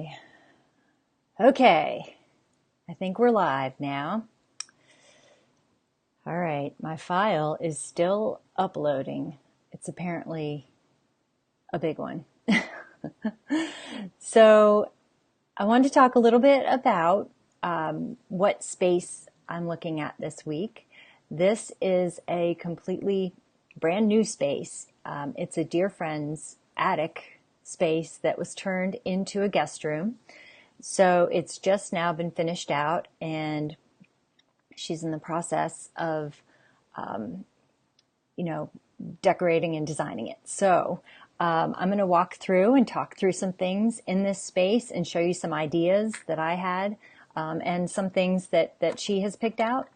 Okay. Okay. I think we're live now. All right. My file is still uploading. It's apparently a big one. So I wanted to talk a little bit about what space I'm looking at this week. This is a completely brand new space. It's a dear friend's attic space that was turned into a guest room. So it's just now been finished out, and she's in the process of, decorating and designing it. So I'm going to walk through and talk through some things in this space and show you some ideas that I had, and some things that she has picked out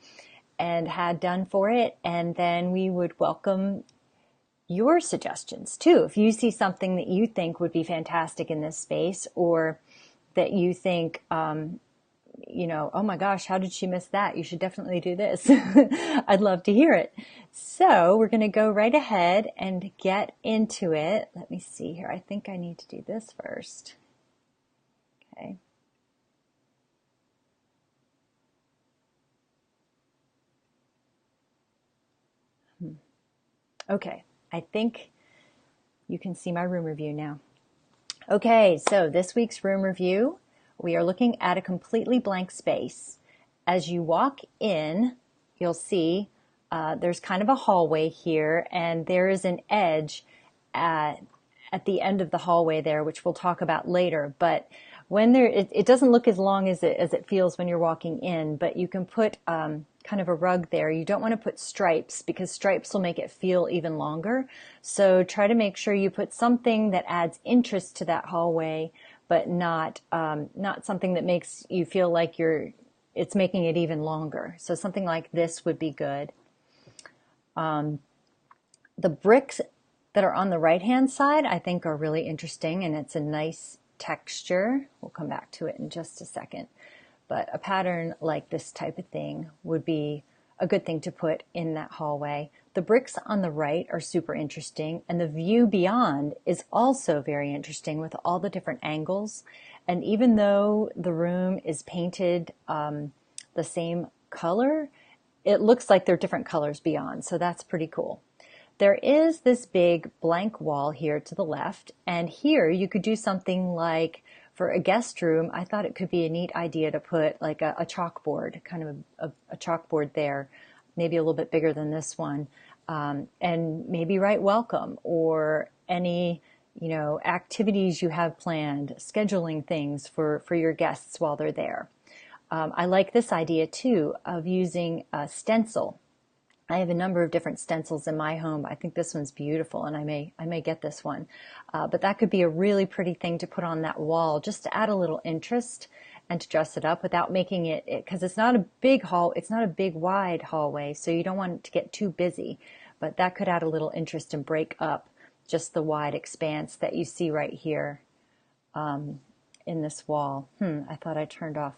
and had done for it. And then we would welcome your suggestions too. If you see something that you think would be fantastic in this space, or that you think, oh my gosh, how did she miss that? You should definitely do this. I'd love to hear it. So we're going to go right ahead and get into it. Let me see here. I think I need to do this first. Okay. Okay. I think you can see my room review now. Okay. So this week's room review, we are looking at a completely blank space. As you walk in, you'll see there's kind of a hallway here, and there is an edge at the end of the hallway there, which we'll talk about later. But when it doesn't look as long as it feels when you're walking in, but you can put kind of a rug there. You don't want to put stripes, because stripes will make it feel even longer. So try to make sure you put something that adds interest to that hallway, but not something that makes you feel like it's making it even longer. So something like this would be good. The bricks that are on the right-hand side, I think, are really interesting, and it's a nice texture. We'll come back to it in just a second. But a pattern like this type of thing would be a good thing to put in that hallway. The bricks on the right are super interesting, and the view beyond is also very interesting with all the different angles. And even though the room is painted the same color, it looks like they're different colors beyond, so that's pretty cool. There is this big blank wall here to the left, and here you could do something like, for a guest room, I thought it could be a neat idea to put like a chalkboard, kind of a chalkboard there, maybe a little bit bigger than this one, and maybe write welcome, or any activities you have planned, scheduling things for your guests while they're there. I like this idea too of using a stencil. I have a number of different stencils in my home. I think this one's beautiful, and I may get this one. But that could be a really pretty thing to put on that wall, just to add a little interest and to dress it up without making it, because it's not a big it's not a big wide hallway, so you don't want it to get too busy. But that could add a little interest and break up just the wide expanse that you see right here in this wall. I thought I turned off.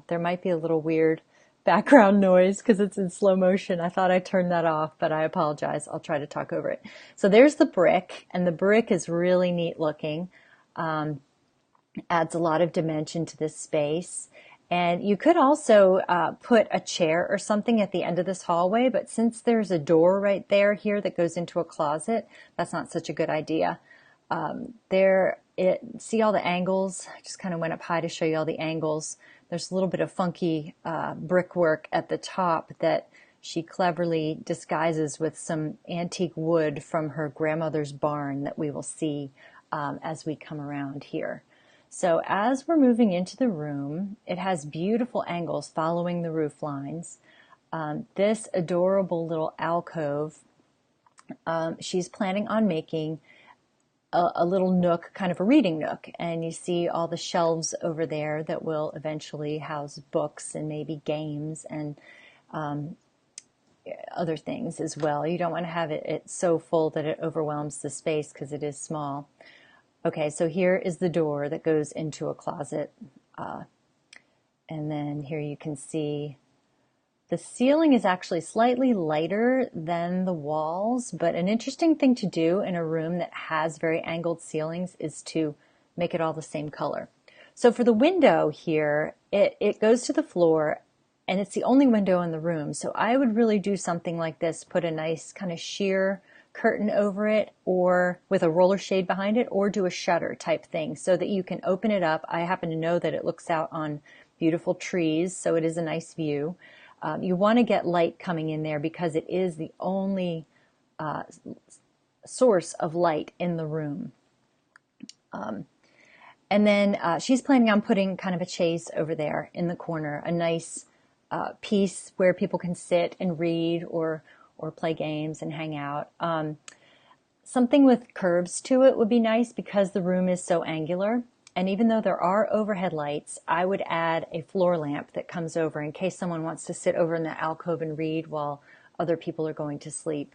There might be a little weird background noise because it's in slow motion. I thought I turned that off, but I apologize. I'll try to talk over it. So there's the brick, and the brick is really neat looking. Adds a lot of dimension to this space. And you could also put a chair or something at the end of this hallway, but since there's a door right there here that goes into a closet, that's not such a good idea. See all the angles? I just kind of went up high to show you all the angles. There's a little bit of funky brickwork at the top that she cleverly disguises with some antique wood from her grandmother's barn that we will see as we come around here. So as we're moving into the room, it has beautiful angles following the roof lines. This adorable little alcove, she's planning on making a little nook, kind of a reading nook, and you see all the shelves over there that will eventually house books and maybe games and other things as well. You don't want to have it so full that it overwhelms the space because it is small. Okay, so here is the door that goes into a closet, and then here you can see the ceiling is actually slightly lighter than the walls, but an interesting thing to do in a room that has very angled ceilings is to make it all the same color. So for the window here, it goes to the floor and it's the only window in the room. So I would really do something like this, put a nice kind of sheer curtain over it or with a roller shade behind it, or do a shutter type thing so that you can open it up. I happen to know that it looks out on beautiful trees, so it is a nice view. You want to get light coming in there because it is the only source of light in the room. And then she's planning on putting kind of a chaise over there in the corner, a nice piece where people can sit and read or play games and hang out. Something with curves to it would be nice because the room is so angular. And even though there are overhead lights, I would add a floor lamp that comes over in case someone wants to sit over in the alcove and read while other people are going to sleep.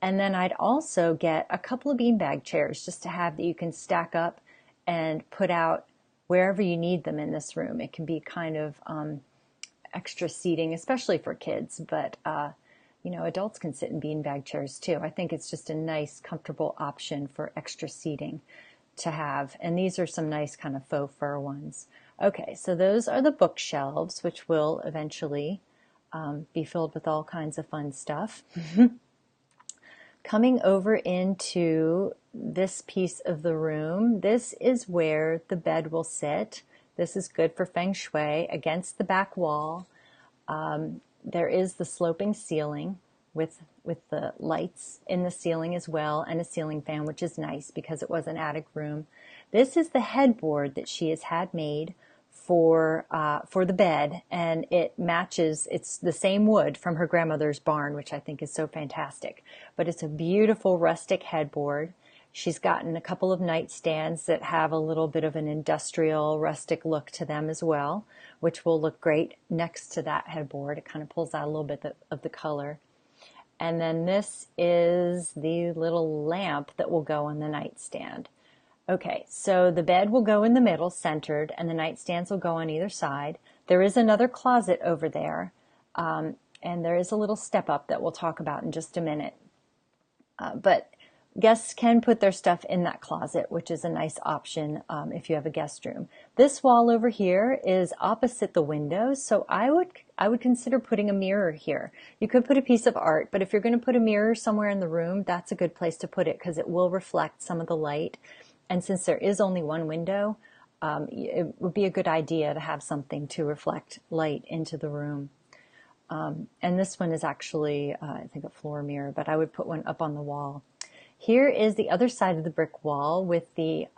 And then I'd also get a couple of beanbag chairs just to have that you can stack up and put out wherever you need them in this room. It can be kind of extra seating, especially for kids, but adults can sit in beanbag chairs too. I think it's just a nice, comfortable option for extra seating to have. And these are some nice kind of faux fur ones. Okay, so those are the bookshelves, which will eventually be filled with all kinds of fun stuff. Coming over into this piece of the room, this is where the bed will sit. This is good for feng shui against the back wall. There is the sloping ceiling with the lights in the ceiling as well, and a ceiling fan, which is nice because it was an attic room. This is the headboard that she has had made for the bed, and it matches. It's the same wood from her grandmother's barn, which I think is so fantastic. But it's a beautiful rustic headboard. She's gotten a couple of nightstands that have a little bit of an industrial rustic look to them as well, which will look great next to that headboard. It kind of pulls out a little bit of the color. And then this is the little lamp that will go on the nightstand. Okay, so the bed will go in the middle, centered, and the nightstands will go on either side. There is another closet over there, and there is a little step up that we'll talk about in just a minute. But guests can put their stuff in that closet, which is a nice option if you have a guest room. This wall over here is opposite the windows, so I would consider putting a mirror here. You could put a piece of art, but if you're going to put a mirror somewhere in the room, that's a good place to put it because it will reflect some of the light. And since there is only one window, it would be a good idea to have something to reflect light into the room. And this one is actually, I think, a floor mirror, but I would put one up on the wall. Here is the other side of the brick wall with the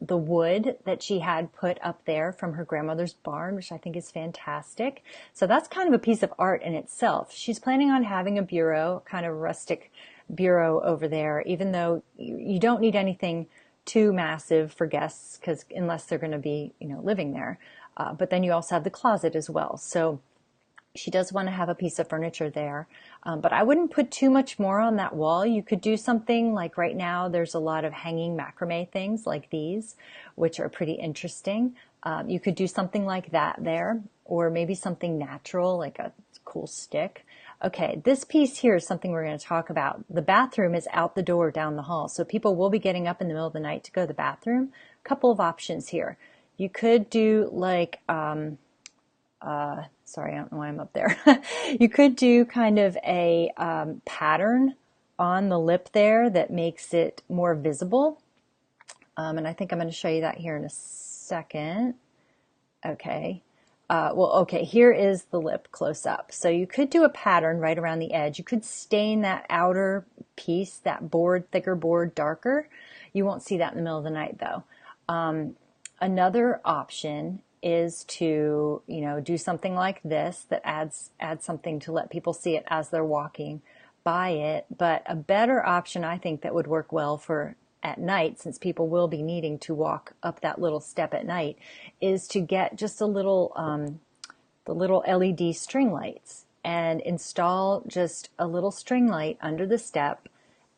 wood that she had put up there from her grandmother's barn, which I think is fantastic. So that's kind of a piece of art in itself. She's planning on having a bureau, kind of rustic bureau over there, even though you don't need anything too massive for guests, because unless they're going to be, living there. But then you also have the closet as well. So she does want to have a piece of furniture there. But I wouldn't put too much more on that wall. You could do something like right now, there's a lot of hanging macrame things like these, which are pretty interesting. You could do something like that there, or maybe something natural, like a cool stick. Okay, this piece here is something we're going to talk about. The bathroom is out the door down the hall, so people will be getting up in the middle of the night to go to the bathroom. A couple of options here. You could do like, sorry, I don't know why I'm up there. You could do kind of a pattern on the lip there that makes it more visible. And I think I'm going to show you that here in a second. Okay. Okay, here is the lip close up. So you could do a pattern right around the edge. You could stain that outer piece, that board, thicker board, darker. You won't see that in the middle of the night though. Another option is to, do something like this that adds something to let people see it as they're walking by it. But a better option, I think, that would work well for at night, since people will be needing to walk up that little step at night, is to get just a little, the little LED string lights and install just a little string light under the step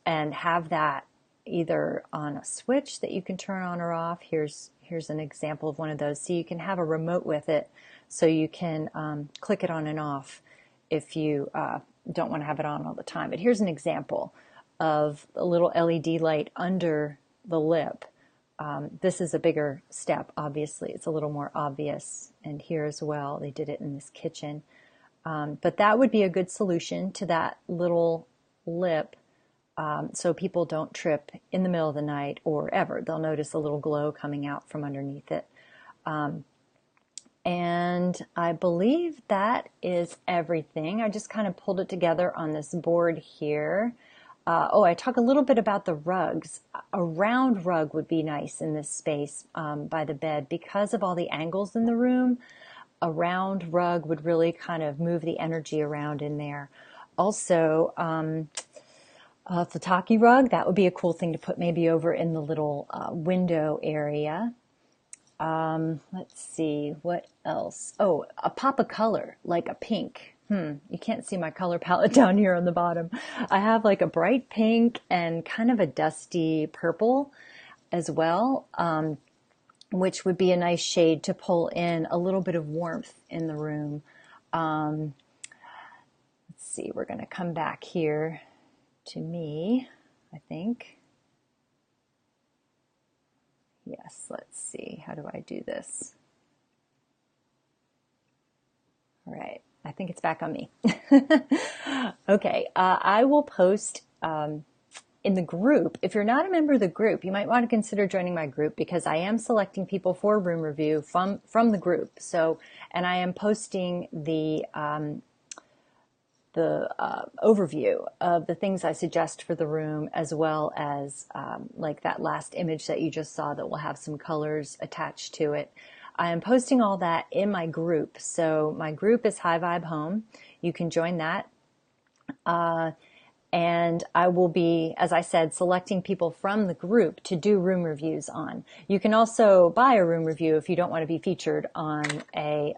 and have that either on a switch that you can turn on or off. Here's an example of one of those. So you can have a remote with it, so you can click it on and off if you don't want to have it on all the time. But here's an example of a little LED light under the lip This is a bigger step, obviously. It's a little more obvious. And here as well, they did it in this kitchen. But that would be a good solution to that little lip, so people don't trip in the middle of the night or ever. They'll notice a little glow coming out from underneath it. And I believe that is everything. I just kind of pulled it together on this board here. I talk a little bit about the rugs. A round rug would be nice in this space by the bed because of all the angles in the room. A round rug would really kind of move the energy around in there. Also, a Futaki rug, that would be a cool thing to put maybe over in the little window area. Let's see, what else? Oh, a pop of color, like a pink. You can't see my color palette down here on the bottom. I have like a bright pink and kind of a dusty purple as well, which would be a nice shade to pull in a little bit of warmth in the room. Let's see, we're going to come back here to me, I think. Yes, let's see. How do I do this? All right. I think it's back on me. Okay. I will post in the group. If you're not a member of the group, you might want to consider joining my group because I am selecting people for room review from the group. So, and I am posting the overview of the things I suggest for the room, as well as like that last image that you just saw that will have some colors attached to it. I am posting all that in my group. So my group is High Vibe Home. You can join that. And I will be, as I said, selecting people from the group to do room reviews on. You can also buy a room review if you don't want to be featured on a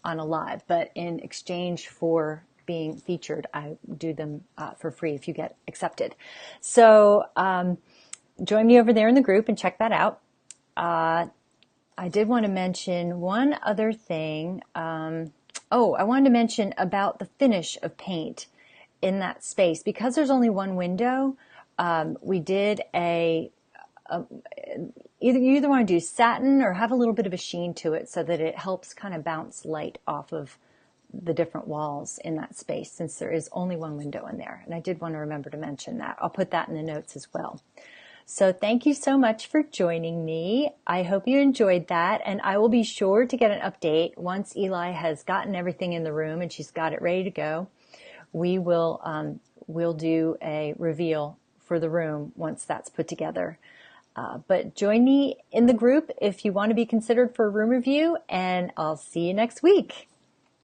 live, but in exchange for being featured, I do them for free if you get accepted. So join me over there in the group and check that out. I did want to mention one other thing. I wanted to mention about the finish of paint in that space. Because there's only one window, we did either you either want to do satin or have a little bit of a sheen to it so that it helps kind of bounce light off of the different walls in that space, since there is only one window in there. And I did want to remember to mention that. I'll put that in the notes as well. So thank you so much for joining me. I hope you enjoyed that. And I will be sure to get an update once Eli has gotten everything in the room and she's got it ready to go. We will we'll do a reveal for the room once that's put together. But join me in the group if you want to be considered for a room review, and I'll see you next week.